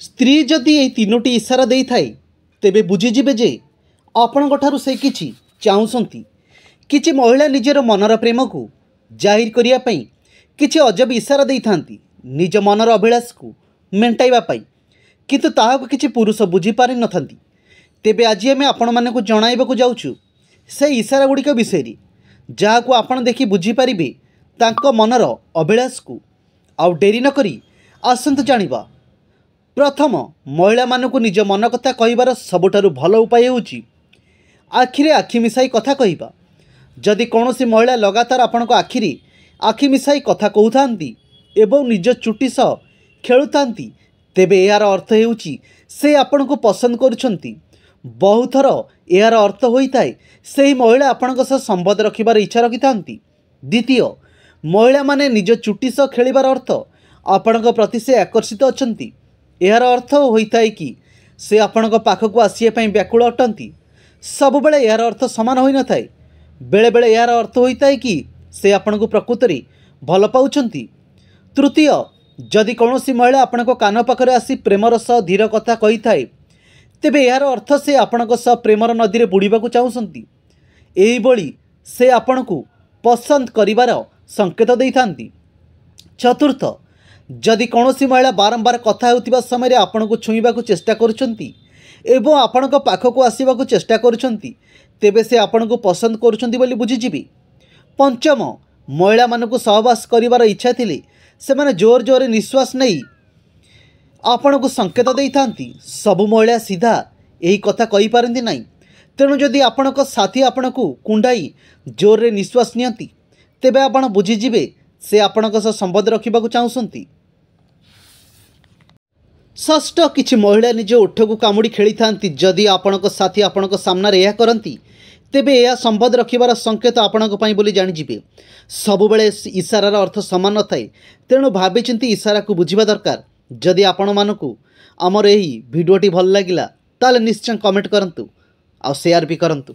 स्त्री जदि ये तीनोटी इशारा दे थाए तेबे बुझीजिबे जे आपणक ठारू से किछि चाहुछंती। किछि महिला निजर मनर प्रेम को जाहिर करिया पई किछि अजब इशारा दे थांती निज मनर अभिलाष को मेंटाइबा पई, किंतु ताहाको किछि पुरुष बुझी पारि नथांती। तेबे आज आमे आपण मानकु जणाइबाकु जाउछु से इशारा गुड़िक विषय जहाको आपण देखि बुझी पारिबे तांको मनर अभिलाष को। आउ डेरी न करी आसंतु जानिबा। प्रथम महिला मानकु निज मन कथा कहिबार सबुठारु भल उपाय होउची आखिरे आखि मिसाई कथा कहिबा। जदि कौनसी महिला लगातार आपणक आखिरे आखि मिसाई कथा कहउथांती एवं निज चुटी सह खेलुथांती तेबे यार अर्थ हेउची से आपणको पसंद करुछंती। बहुथर यार अर्थ होइताए सेही महिला आपणक सह संबंध रखिबार इच्छा रखिथांती। द्वितीय, महिला माने निज चुटी सह खेलिबार अर्थ आपणक प्रति से आकर्षित अछंती। यार अर्थ होइताए कि से आपणक पाखकु आसिया पई व्याकुल अटंती। सबुबेले यार अर्थ समान होई नथाए। बेले बेले यार अर्थ होइताए कि से आपणको प्रकृति भल पाउछंती। तृतीय, जदि कौनसी महिला आपणक कान पाखरे आसी प्रेमर सह धीर कथा कही थाए तेबे यार अर्थ से आपणक सह प्रेमर नदी रे बुड़ीबाकु चाहुछंती। एही भली से आपणकु पसंद करिबार संकेत देइथांती। चतुर्थ, जदि कौनसी महिला बारंबार कथा हेउतिबा समय रे आपणकु छुईबाकु चेष्टा करुछंती एवं आपणक पाखकु आसीबाकु चेष्टा करुछंती तेबे से आपणकु पसंद करुछंती बोली बुझीजिबे। पंचम, महिला मानकु सहवास करिबार इच्छा थिले सेमाने जोर जोर निश्वास नहीं आपणकु संकेत देइथांती। सबु महिला सीधा यही कथा कहि पारंती नहीं। तेणु जदि आपणक साथी आपणकु कुंडाई जोर रे निश्वास नियंती तेबे आपण बुझीजिबे से आपणक सह संबंध रखिबाकु चाहुछंती। षष्ठ, किछि महिला निज ओठकु कामुड़ी खेली थांती। जदि आपणक साथी आपणक सामने यह करंती तेबे यह संबंध रखिबार संकेत आपणक पई बोली जानिजिबे। सबुबेले इशारार अर्थ समान नथाए, तेणु भाबी चिंती इशारा को बुझिबा दरकार। जदि आपण मानकु आमर एही भिडियोटी भल लागिला ताले निश्चय कमेंट करंतु आ शेयर भी करंतु।